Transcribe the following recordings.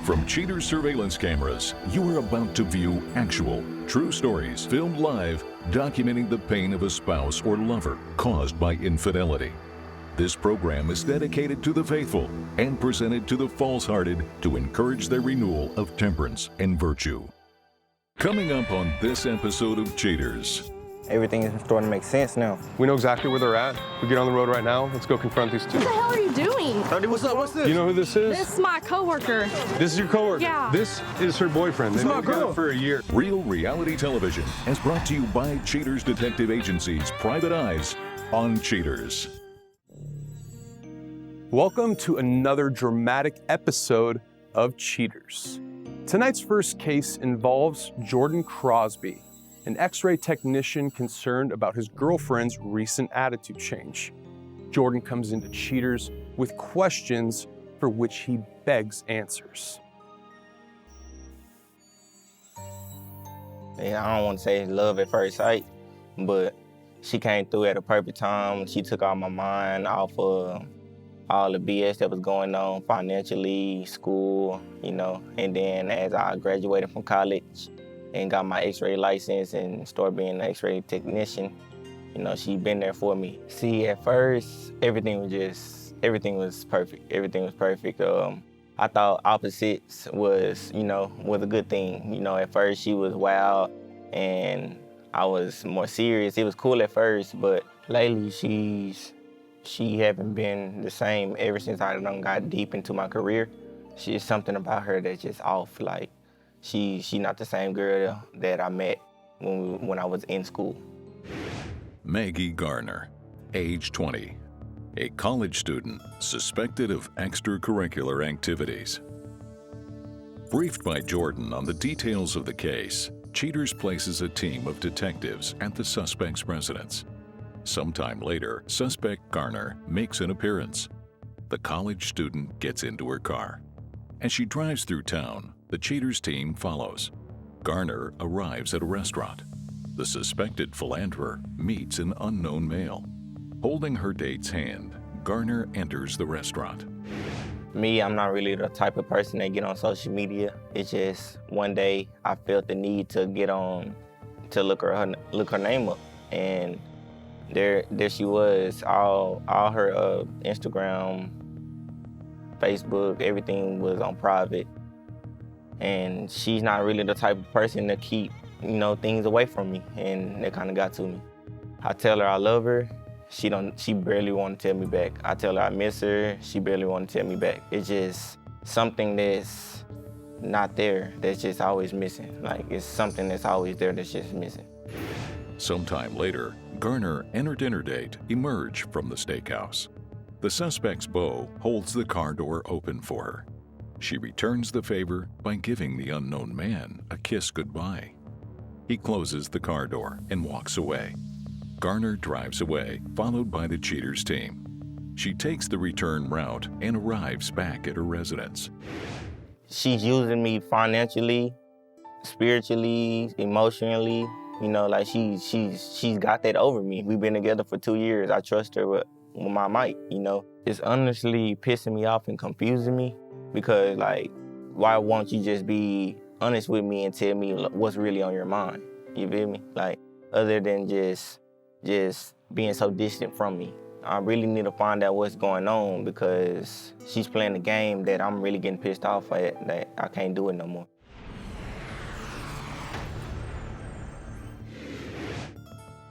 From Cheaters surveillance cameras, you are about to view actual, true stories filmed live, documenting the pain of a spouse or lover caused by infidelity. This program is dedicated to the faithful and presented to the false-hearted to encourage their renewal of temperance and virtue. Coming up on this episode of Cheaters. Everything is starting to make sense now. We know exactly where they're at. We get on the road right now. Let's go confront these two. What the hell are you doing? What's up? What's this? You know who this is? This is my coworker. This is your coworker? Yeah. This is her boyfriend. They've been together for a year. Real Reality Television is brought to you by Cheaters Detective Agency's Private Eyes on Cheaters. Welcome to another dramatic episode of Cheaters. Tonight's first case involves Jordan Crosby, an X-ray technician concerned about his girlfriend's recent attitude change. Jordan comes into Cheaters with questions for which he begs answers. And I don't want to say love at first sight, but she came through at a perfect time. She took all my mind off of all the BS that was going on financially, school, and then as I graduated from college and got my X-ray license and started being an X-ray technician, she been there for me. See, at first, everything was perfect. Everything was perfect. I thought opposites was a good thing. At first she was wild and I was more serious. It was cool at first, but lately she haven't been the same ever since I done got deep into my career. She's something about her that's just off. Like, she not the same girl that I met when I was in school. Maggie Garner, age 20, a college student suspected of extracurricular activities. Briefed by Jordan on the details of the case, Cheaters places a team of detectives at the suspect's residence. Sometime later, suspect Garner makes an appearance. The college student gets into her car. As she drives through town, the Cheaters team follows. Garner arrives at a restaurant. The suspected philanderer meets an unknown male. Holding her date's hand, Garner enters the restaurant. Me, I'm not really the type of person that get on social media. It's just one day I felt the need to get on to look her name up, and there she was. All her Instagram, Facebook, everything was on private. And she's not really the type of person to keep, things away from me, and that kind of got to me. I tell her I love her, she barely want to tell me back. I tell her I miss her, she barely want to tell me back. It's just something that's not there, that's just always missing. Like, it's something that's always there that's just missing. Sometime later, Garner and her dinner date emerge from the steakhouse. The suspect's beau holds the car door open for her. She returns the favor by giving the unknown man a kiss goodbye. He closes the car door and walks away. Garner drives away, followed by the Cheaters team. She takes the return route and arrives back at her residence. She's using me financially, spiritually, emotionally. Like she's got that over me. We've been together for 2 years. I trust her with my might, It's honestly pissing me off and confusing me, because, like, why won't you just be honest with me and tell me what's really on your mind? You feel me? Like, other than just being so distant from me. I really need to find out what's going on, because she's playing a game that I'm really getting pissed off at, that I can't do it no more.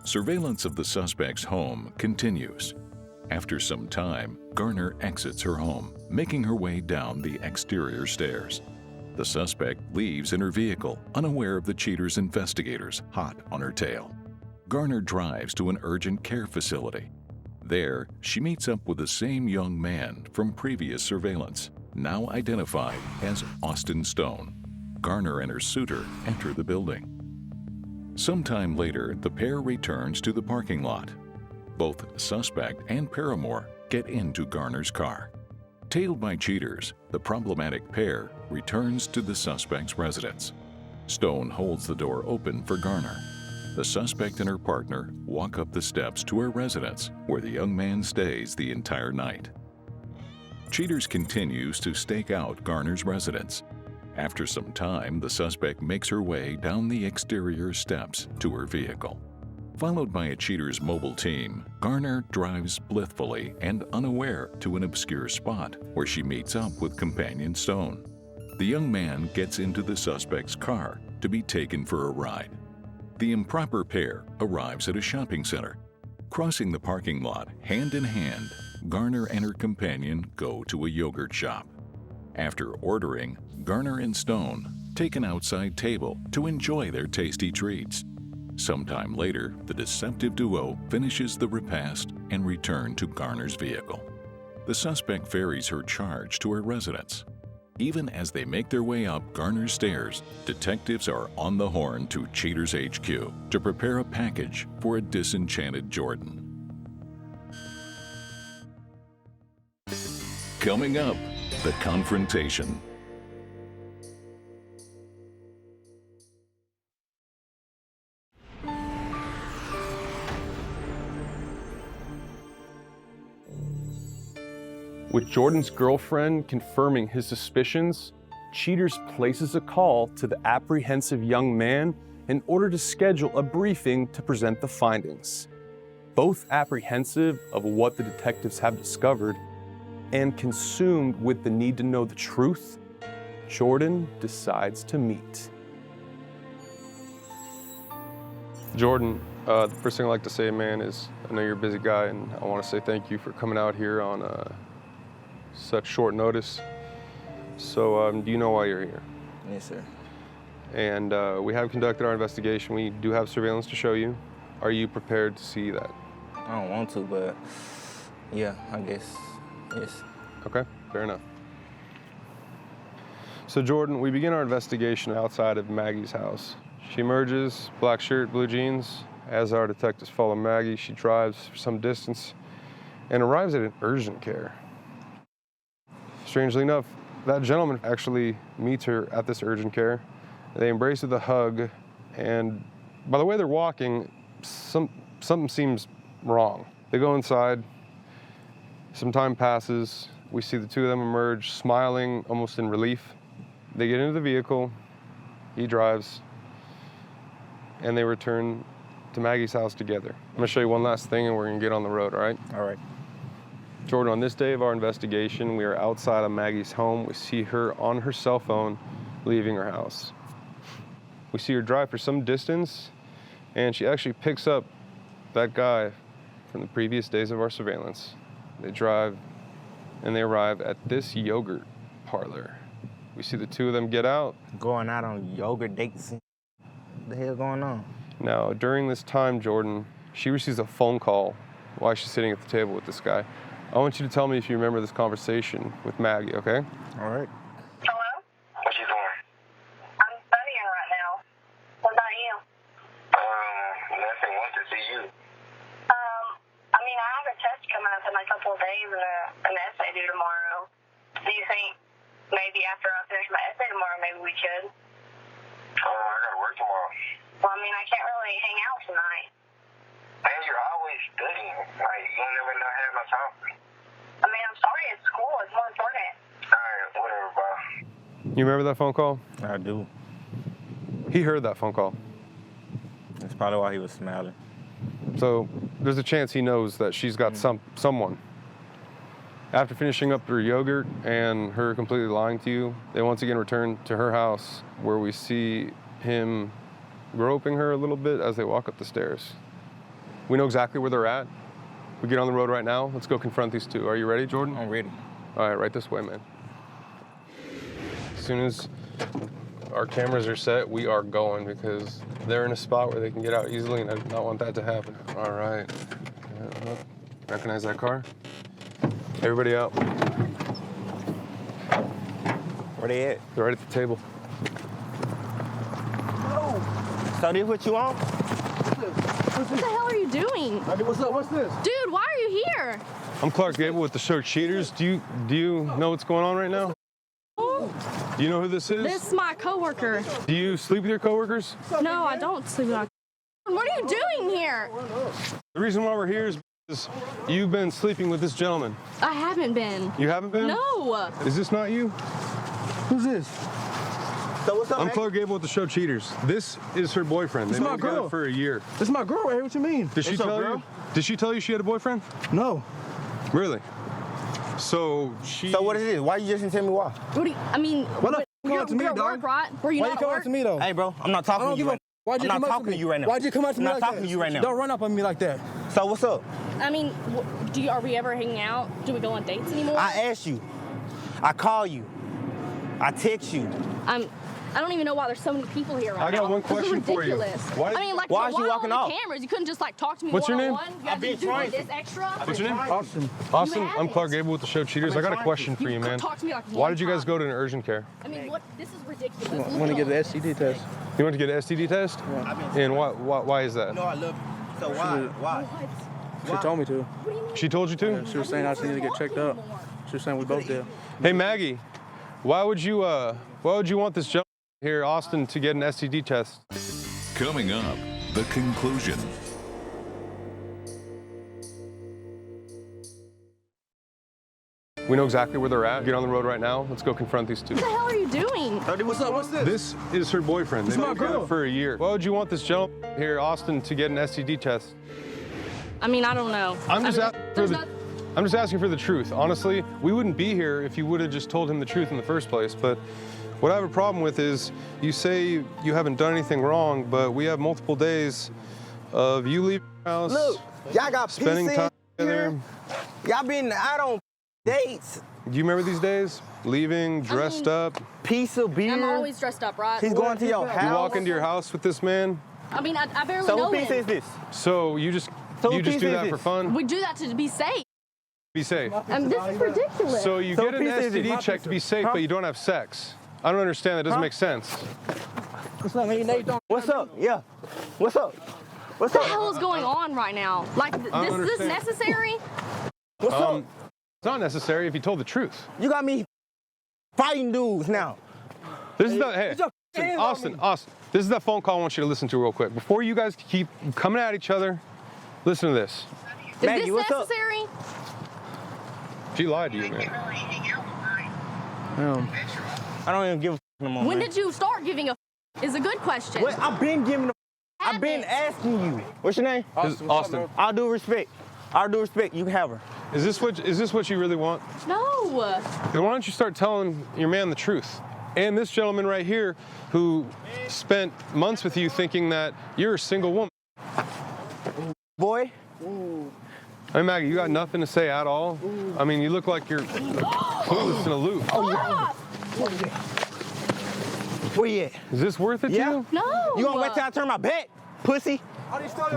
Surveillance of the suspect's home continues. After some time, Garner exits her home, making her way down the exterior stairs. The suspect leaves in her vehicle, unaware of the Cheaters investigators hot on her tail. Garner drives to an urgent care facility. There, she meets up with the same young man from previous surveillance, now identified as Austin Stone. Garner and her suitor enter the building. Sometime later, the pair returns to the parking lot. Both suspect and paramour get into Garner's car. Tailed by Cheaters, the problematic pair returns to the suspect's residence. Stone holds the door open for Garner. The suspect and her partner walk up the steps to her residence, where the young man stays the entire night. Cheaters continues to stake out Garner's residence. After some time, the suspect makes her way down the exterior steps to her vehicle. Followed by a cheater's mobile team, Garner drives blithely and unaware to an obscure spot where she meets up with companion Stone. The young man gets into the suspect's car to be taken for a ride. The improper pair arrives at a shopping center. Crossing the parking lot hand in hand, Garner and her companion go to a yogurt shop. After ordering, Garner and Stone take an outside table to enjoy their tasty treats. Sometime later, the deceptive duo finishes the repast and return to Garner's vehicle. The suspect ferries her charge to her residence. Even as they make their way up Garner's stairs, detectives are on the horn to Cheaters HQ to prepare a package for a disenchanted Jordan. Coming up, the confrontation. With Jordan's girlfriend confirming his suspicions, Cheaters places a call to the apprehensive young man in order to schedule a briefing to present the findings. Both apprehensive of what the detectives have discovered and consumed with the need to know the truth, Jordan decides to meet. Jordan, the first thing I'd like to say, man, is I know you're a busy guy, and I want to say thank you for coming out here on such short notice. So do you know why you're here? Yes, sir. And we have conducted our investigation. We do have surveillance to show you. Are you prepared to see that? I don't want to, but yeah, I guess, yes. Okay, fair enough. So Jordan, we begin our investigation outside of Maggie's house. She emerges, black shirt, blue jeans. As our detectives follow Maggie, she drives for some distance and arrives at an urgent care. Strangely enough, that gentleman actually meets her at this urgent care. They embrace with a hug, and by the way they're walking, something seems wrong. They go inside. Some time passes. We see the two of them emerge, smiling, almost in relief. They get into the vehicle. He drives, and they return to Maggie's house together. I'm gonna show you one last thing, and we're gonna get on the road, all right? All right. Jordan, on this day of our investigation, we are outside of Maggie's home. We see her on her cell phone leaving her house. We see her drive for some distance, and she actually picks up that guy from the previous days of our surveillance. They drive and they arrive at this yogurt parlor. We see the two of them get out. Going out on yogurt dates. What the hell going on? Now, during this time, Jordan, she receives a phone call while she's sitting at the table with this guy. I want you to tell me if you remember this conversation with Maggie, okay? All right. Hello? What you doing? I'm studying right now. What about you? Nothing. Want to see you. I mean, I have a test coming up in a couple of days and an essay due tomorrow. Do you think maybe after I finish my essay tomorrow, maybe we could? I gotta work tomorrow. Well, I mean, I can't really hang out tonight. Man, you're always studying. Like, you never know have no time. I mean, I'm sorry, it's school. It's more important. Alright, whatever, bro. You remember that phone call? I do. He heard that phone call. That's probably why he was smiling. So there's a chance he knows that she's got someone. After finishing up her yogurt and her completely lying to you, they once again return to her house where we see him groping her a little bit as they walk up the stairs. We know exactly where they're at. We get on the road right now. Let's go confront these two. Are you ready, Jordan? I'm ready. All right, right this way, man. As soon as our cameras are set, we are going because they're in a spot where they can get out easily, and I do not want that to happen. All right. Recognize that car? Everybody out. Where they at? They're right at the table. So this what you want? What the hell are you doing? What's up? What's this? Dude, why are you here? I'm Clark Gable with the show Cheaters. Do you know what's going on right now? Do you know who this is? This is my coworker. Do you sleep with your coworkers? No, I don't sleep with my. What are you doing here? The reason why we're here is because you've been sleeping with this gentleman. I haven't been. You haven't been? No. Is this not you? Who's this? So what's up, I'm man? Clark Gable with the show Cheaters. This is her boyfriend. This They've my been together girl. for a year. This is my girl right here. What you mean? Did she What's up, tell girl? you? Did she tell you she had a boyfriend? No. Really? So she. So what is this? Why you just didn't tell me why? What do you, I mean, What the f you're, come to me, you're at dog? work, right? Were you Why not you at coming work? to me though? Hey, bro, I'm not I talking don't to you give a right now. Why'd you I'm come not up talking to to me? you right now. Why'd you come up to me I'm like not that? talking to you right now. Don't run up on me like that. So what's up? I mean, are we ever hanging out? Do we go on dates anymore? I asked you. I call you. I text you. I don't even know why there's so many people here right I got now. one question this is for you. ridiculous. Why- I mean, like, why is you why walking on off? the cameras? You couldn't just like talk to me What's your name? one-on-one? You I've guys been just do trying. this extra? What's your name? Austin. Austin. You I'm haven't. Clark Gable with the show Cheaters. I got a question for you, man. Talk to me like Why one did you guys time. go to an urgent care? I mean, what? This is ridiculous. I Look want to at get an all STD test. You went to get an STD test? And why is that? No, I love you. So why? She told me to. She told you to? She was saying I just need to get checked up. She was saying we both did. Hey Maggie, why would you want this gentleman here, Austin, to get an STD test? Coming up, the conclusion. We know exactly where they're at. Get on the road right now. Let's go confront these two. What the hell are you doing? What's up? What's this? This is her boyfriend. They've This been my together girl. for a year. Why would you want this gentleman here, Austin, to get an STD test? I mean, I don't know. I'm just I mean, asking for there's the. not- I'm just asking for the truth. Honestly, we wouldn't be here if you would have just told him the truth in the first place. But what I have a problem with is you say you haven't done anything wrong, but we have multiple days of you leaving the house, Look, y'all got spending pizza time in together. here. Y'all been out on dates. Do you remember these days? Leaving, dressed up. Pizza, beer. I'm always dressed up, right? He's going to your You house. walk into your house with this man. I mean, I barely So know who pizza him. is this? So you just So who do pizza is that this? for fun? We do that to be safe. Be safe. This is ridiculous. So you So get an who pizza is STD this? check to be safe, Huh? but you don't have sex. I don't understand. That doesn't Huh? make sense. What's up, man? Nate, don't. What's up? Yeah. What's up? What's What the up? hell is going on right now? Like, I don't this understand. necessary? What's up? It's not necessary if you told the truth. You got me fighting dudes now. This is the hey, your hands on Austin. me. Austin. This is that phone call I want you to listen to real quick. Before you guys keep coming at each other, listen to this. Is Maggie, this what's up? necessary? She lied to you, man. I don't even give a no more. When man. did you start giving a is a good question. What? I've been giving a I've been Haven't. asking you. What's your name? This is Austin. All due respect. All due respect. You can have her. Is this what you really want? No. Then why don't you start telling your man the truth? And this gentleman right here who spent months with you thinking that you're a single woman. Boy. Hey Maggie, you got nothing to say at all? I mean, you look like you're clueless in a loop. Stop. Where you at? Is this worth it Yeah. to you? No. You gonna wait till I turn my back, pussy?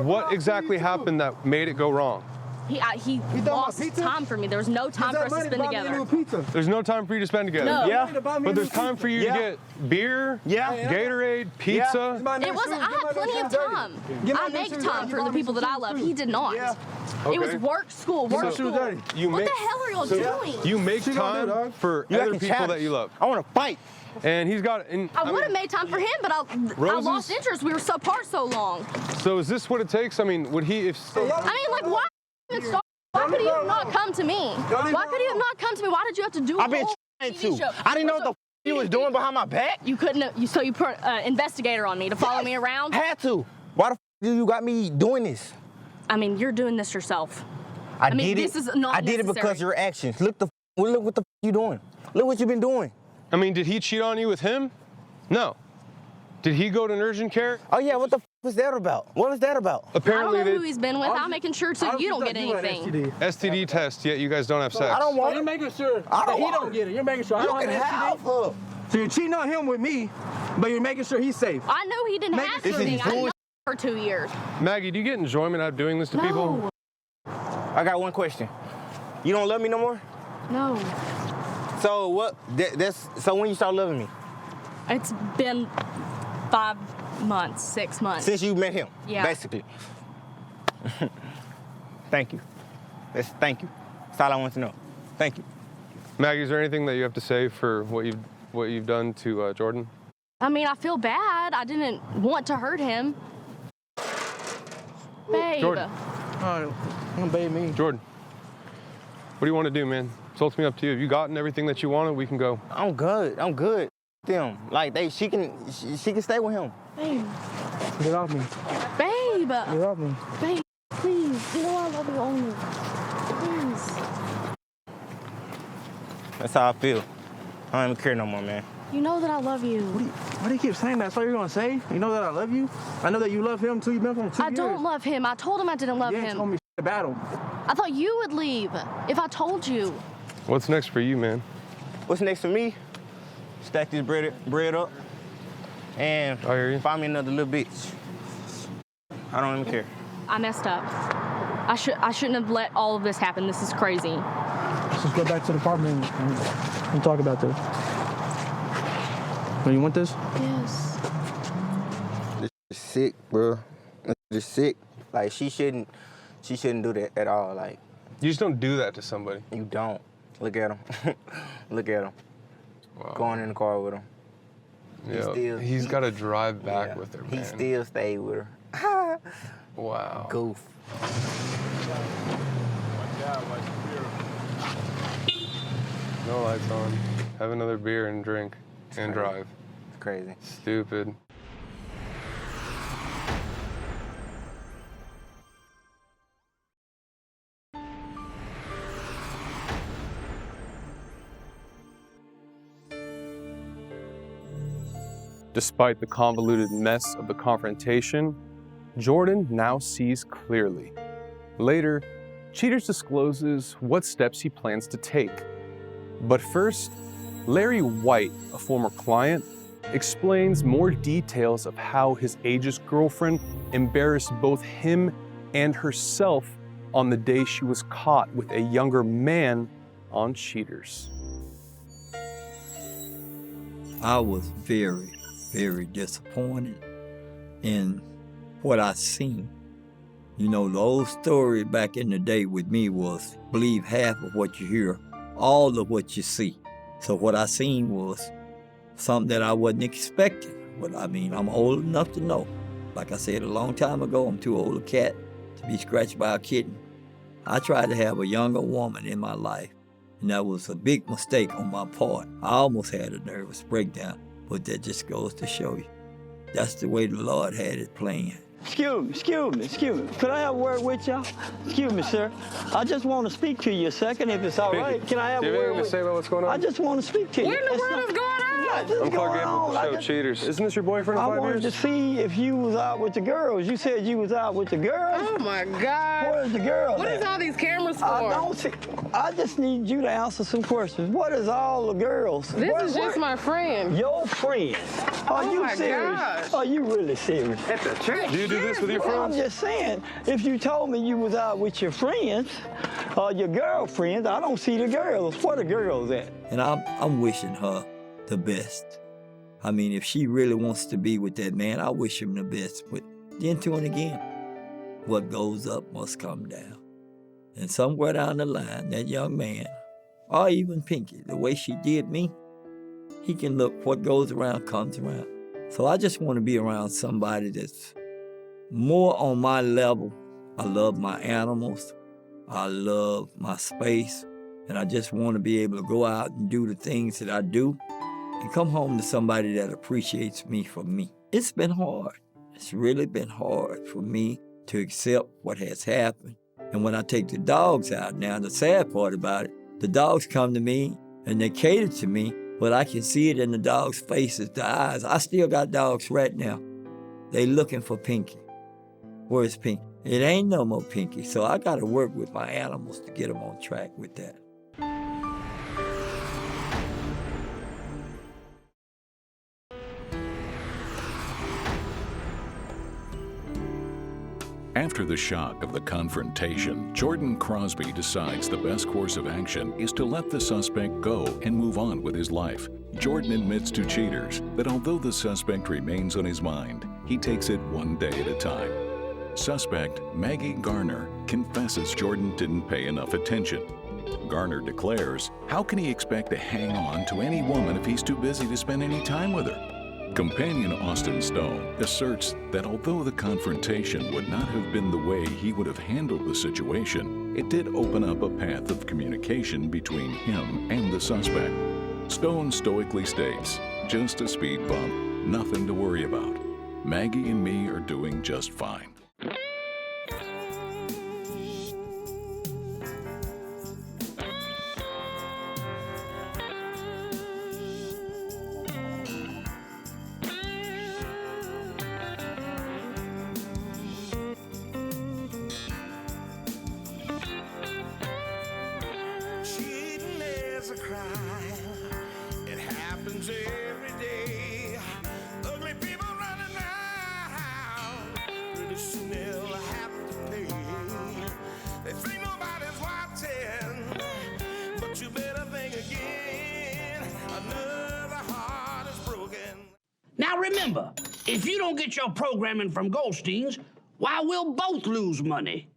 What exactly happened that made it go wrong? He about lost pizza? time for me. There was no time for us to spend together. Pizza. There's no time for you to spend together. No. Yeah. But there's time for you Yeah. to get beer, Yeah. Gatorade, pizza. It wasn't. I had plenty of time. I make time for the people that I love. He did not. Yeah. It was Okay. work, school, work, So- school. You What make, the hell are y'all doing? You make She gonna do, time dog. for You other acting people that childish. you love. I wanna fight. And he's got, and, I would have made time for him, but I Roses? lost interest. We were so apart so long. So is this what it takes? I mean, would he, if, I mean, like, why even start? Why could he have not come to me? Why could he have not come to me? Why did you have to do a I've been whole trying TV to. show? I didn't know what So the he was doing behind my back. You couldn't have, so you put investigator on me to follow me around? Had to. Why the do you got me doing this? I mean, you're doing this yourself. I mean, did it. this is not I did it because necessary. your actions. Look what the you doing. Look what you been doing. I mean, did he cheat on you with him? No. Did he go to an urgent care? Oh yeah, what the was that about? What was that about? I don't Apparently know who they he's been with. I'm making sure too you don't get anything. STD test, yet you guys don't have sex. I don't want You're it. making sure I don't that he want don't it. get it. You're making sure I You don't can have STD. have her. So you're cheating on him with me, but you're making sure he's safe. I know he didn't Make have it anything. I bullshit. know for 2 years. Maggie, do you get enjoyment out of doing this to people? No. I got one question. You don't love me no more? No. So what? That's so when you start loving me? It's been 5 months, 6 months. Since you met him. Yeah. Basically. Thank you. Thank you. That's all I want to know. Thank you. Maggie, is there anything that you have to say for what you've done to Jordan? I mean, I feel bad. I didn't want to hurt him. Babe. Jordan. All right, don't bathe me. Jordan, what do you want to do, man? It's ultimately up to you. Have you gotten everything that you wanted? We can go. I'm good. I'm good. them. Like she can stay with him. Babe. Get off me. Babe. Get off me. Babe, please. You know I love you only. Please. That's how I feel. I don't even care no more, man. You know that I love you. Why do you keep saying that? That's what you're gonna say? You know that I love you? I know that you love him too. You've been for him 2 years. I don't love him. I told him I didn't love You him. ain't told me about him. I thought you would leave if I told you. What's next for you, man? What's next for me? Stack this bread up and I hear you. find me another little bitch. I don't even care. I messed up. I shouldn't have let all of this happen. This is crazy. Let's just go back to the apartment and talk about this. Oh, you want this? Yes. This is sick, bro. This is sick. Like she shouldn't do that at all. Like You just don't do that to somebody. you don't. Look at him. Look at him. Wow. Going in the car with him. Yeah, he's got to drive back Yeah. with her, man. He still stayed with her. Wow. Goof. No lights on. Have another beer and drink and drive. It's crazy. Stupid. Despite the convoluted mess of the confrontation, Jordan now sees clearly. Later, Cheaters discloses what steps he plans to take. But first, Larry White, a former client, explains more details of how his ageist girlfriend embarrassed both him and herself on the day she was caught with a younger man on Cheaters. I was very, very disappointed in what I seen. You know, the old story back in the day with me was believe half of what you hear, all of what you see. So what I seen was something that I wasn't expecting. But I mean, I'm old enough to know. Like I said a long time ago, I'm too old a cat to be scratched by a kitten. I tried to have a younger woman in my life, and that was a big mistake on my part. I almost had a nervous breakdown, but that just goes to show you. That's the way the Lord had it planned. Excuse me. Could I have a word with y'all? Excuse me, sir. I just want to speak to you a second, if it's all right. Can I have a word with you? About what's going on? I just want to speak to you. What in the world is going on? I'm Clark Gable with the show Cheaters. Isn't this your boyfriend of I 5 wanted years? to see if you was out with the girls. You said you was out with the girls. Oh my God. Where's the girls? What is all these cameras for? I don't see. I just need you to answer some questions. What is all the girls? This is just my friend. Your friend. Are Oh you my serious? gosh. Are you really serious? At the church. Do you do this with your Well, I'm friends? just saying, if you told me you was out with your friends or your girlfriends, I don't see the girls. Where the girls at? And I'm wishing her the best. I mean, if she really wants to be with that man, I wish him the best. But then to and again, what goes up must come down. And somewhere down the line, that young man, or even Pinky, the way she did me, he can look, what goes around comes around. So I just want to be around somebody that's more on my level. I love my animals. I love my space. And I just want to be able to go out and do the things that I do and come home to somebody that appreciates me for me. It's been hard. It's really been hard for me to accept what has happened. And when I take the dogs out now, the sad part about it, the dogs come to me and they cater to me, but I can see it in the dogs' faces, the eyes. I still got dogs right now. They looking for Pinky. Where's Pinky? It ain't no more Pinky, so I got to work with my animals to get them on track with that. After the shock of the confrontation, Jordan Crosby decides the best course of action is to let the suspect go and move on with his life. Jordan admits to Cheaters that although the suspect remains on his mind, he takes it one day at a time. Suspect Maggie Garner confesses Jordan didn't pay enough attention. Garner declares, how can he expect to hang on to any woman if he's too busy to spend any time with her? Companion Austin Stone asserts that although the confrontation would not have been the way he would have handled the situation, it did open up a path of communication between him and the suspect. Stone stoically states, Just a speed bump, nothing to worry about. Maggie and me are doing just fine. Cheating is a crime. It happens every day. Ugly people running around. Pretty soon they'll have to pay. They think nobody's watching, but you better think again. Another heart is broken. Now remember, if you don't get your programming from Goldstein's, why we'll both lose money.